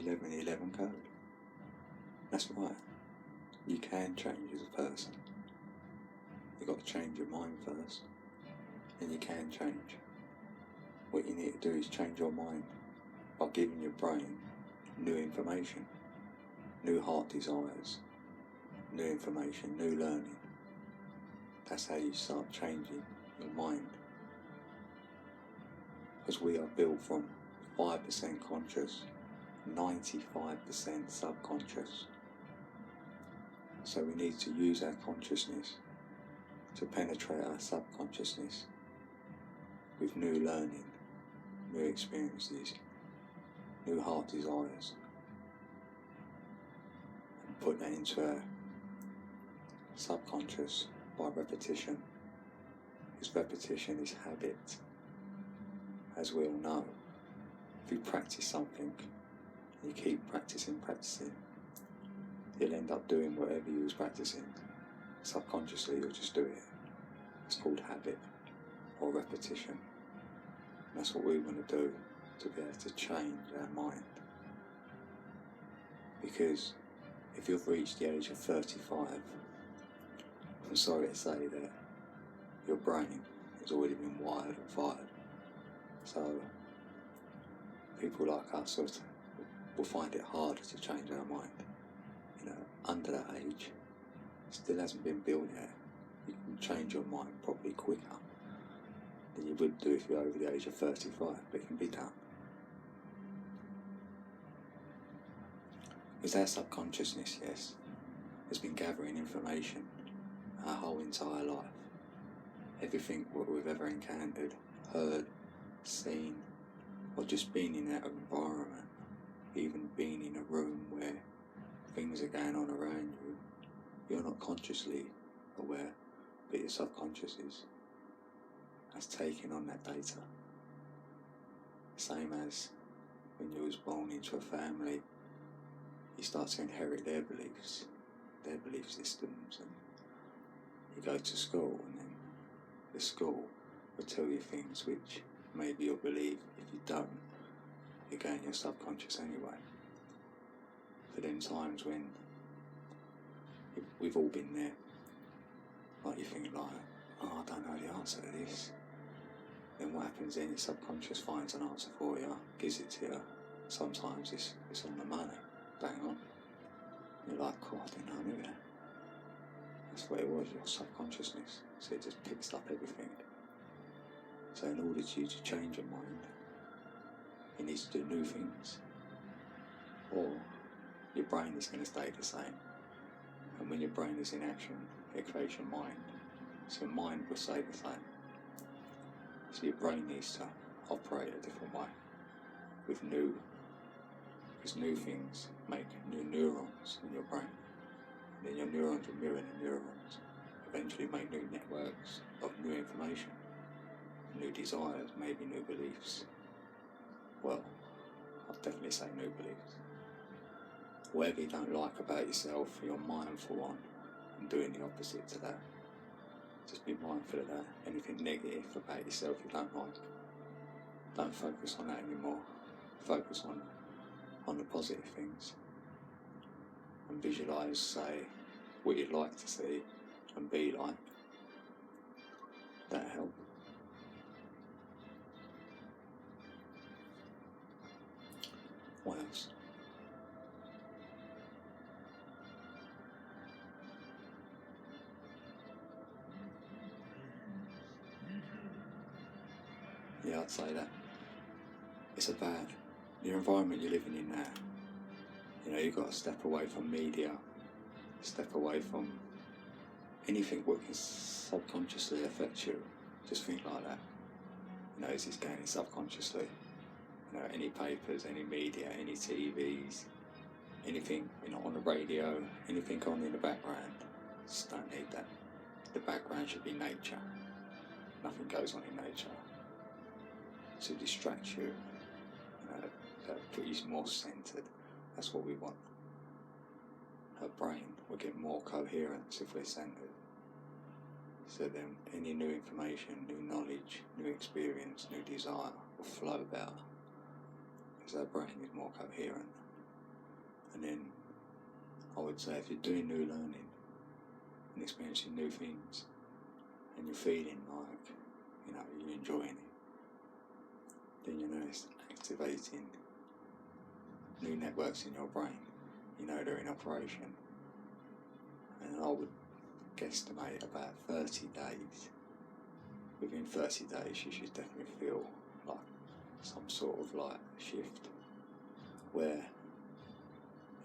1111 code. That's right. You can change as a person. You've got to change your mind first, and you can change. What you need to do is change your mind by giving your brain new information, new heart desires, new information, new learning. That's how you start changing your mind. Because we are built from 5% conscious, 95% subconscious. So we need to use our consciousness to penetrate our subconsciousness with new learning, new experiences, new heart desires, and put that into our subconscious by repetition. Because repetition is habit. As we all know, if you practice something, you keep practicing, you'll end up doing whatever you was practicing. Subconsciously, you'll just do it. It's called habit or repetition. And that's what we want to do to be able to change our mind. Because if you've reached the age of 35, I'm sorry to say that your brain has already been wired and fired. So people like us will find it harder to change our mind. Under that age, it still hasn't been built yet. You can change your mind probably quicker than you would do if you're over the age of 35, but it can be done. Because our subconsciousness, yes, has been gathering information our whole entire life. Everything what we've ever encountered, heard, seen, or just been in that environment, even being in a room where things are going on around you, you're not consciously aware, but your subconscious is. That's taking on that data. Same as when you was born into a family, you start to inherit their beliefs, their belief systems, and you go to school, and then the school will tell you things which maybe you'll believe. If you don't, you're going your subconscious anyway. For them times when we've all been there, like you think like, oh, I don't know the answer to this. Then what happens then, your subconscious finds an answer for you, gives it to you. Sometimes it's on the money, bang on. You're like, oh, I didn't know I knew that. That's what it was, your subconsciousness. So it just picks up everything. So in order for you to change your mind, you need to do new things. Or your brain is going to stay the same. And when your brain is in action, it creates your mind. So your mind will stay the same. So your brain needs to operate a different way with because new things make new neurons in your brain. And then your neurons will mirror the neurons, eventually make new networks of new information, new desires, maybe new beliefs. Well, I'll definitely say new beliefs. Whatever you don't like about yourself, you're mindful on and doing the opposite to that. Just be mindful of that. Anything negative about yourself you don't like, don't focus on that anymore. Focus on the positive things. And visualise, say, what you'd like to see and be like. That help. What else? Yeah, I'd say that. It's about your environment you're living in now. You've got to step away from media, step away from anything that can subconsciously affect you. Just think like that. Is this going subconsciously? Any papers, any media, any TVs, anything, on the radio, anything on in the background. Just don't need that. The background should be nature. Nothing goes on in nature to distract you, put you more centered. That's what we want. Our brain will get more coherence if we're centered. So then any new information, new knowledge, new experience, new desire will flow better because our brain is more coherent. And then I would say if you're doing new learning and experiencing new things, and you're feeling like, you're enjoying it, then it's activating new networks in your brain. They're in operation. And I would guesstimate about 30 days. Within 30 days you should definitely feel like some sort of like shift where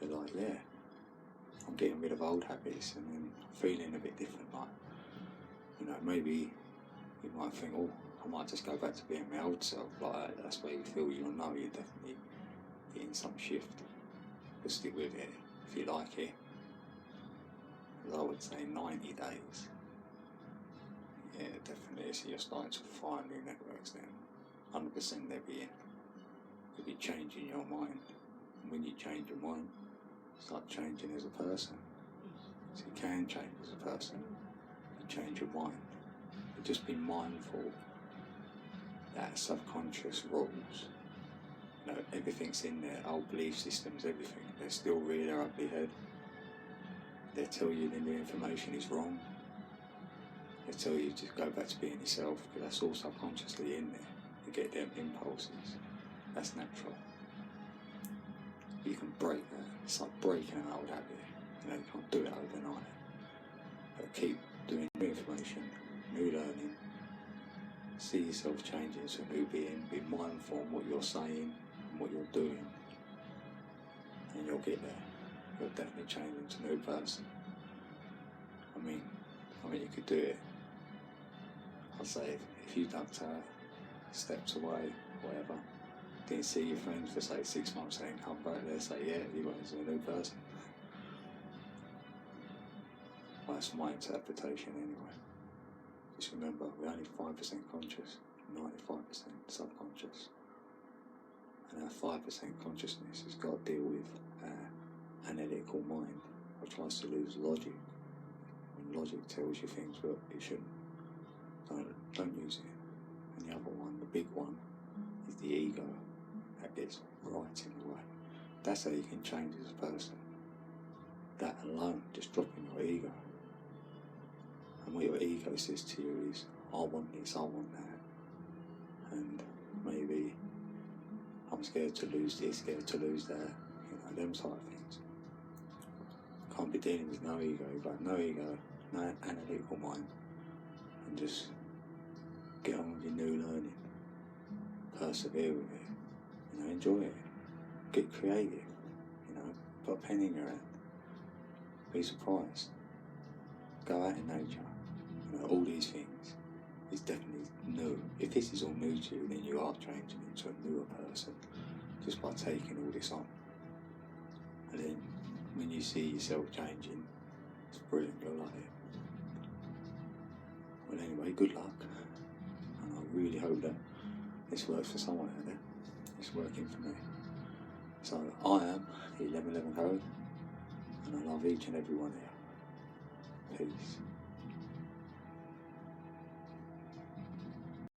you're like, yeah, I'm getting rid of old habits and then feeling a bit different. Like, maybe you might think, oh, I might just go back to being my old self. Like, that's where you feel you'll know you're definitely getting some shift. But stick with it if you like it. I would say 90 days. Yeah, definitely. So you're starting to find new networks then. 100% they'll be changing your mind. And when you change your mind, start changing as a person. So you can change as a person. You change your mind. But just be mindful that subconscious rules, everything's in there, old belief systems, everything, they're still really there up your head. They tell you the new information is wrong. They tell you to go back to being yourself, because that's all subconsciously in there. You get them impulses. That's natural. You can break that. It's like breaking an old habit. You can't do it overnight. But keep doing new information, new learning. See yourself changing to a new being. Be mindful of what you're saying and what you're doing. And you'll get there. You'll definitely change into a new person. I mean, you could do it. I'd say if you ducked steps away, whatever, didn't see your friends for say 6 months, then come back there and say, yeah, you went into a new person. Well, that's my interpretation anyway. Just remember, we're only 5% conscious, 95% subconscious. And our 5% consciousness has got to deal with our analytical mind, which tries to lose logic. When logic tells you things that you shouldn't, don't use it. And the other one, the big one, is the ego. That gets right in the way. That's how you can change as a person. That alone, just dropping your ego. And what your ego says to you is, I want this, I want that. And maybe I'm scared to lose this, scared to lose that. Them type of things. Can't be dealing with no ego. You've got no ego, no analytical mind. And just get on with your new learning. Persevere with it. Enjoy it. Get creative. Put a pen in your hand. Be surprised. Go out in nature. All these things is definitely new. If this is all new to you, then you are changing into a newer person just by taking all this on. And then when you see yourself changing, it's brilliant. You'll love it. Well, anyway, good luck. And I really hope that this works for someone out there. It's working for me. So I am the 1111 Code, and I love each and every one of you. Peace.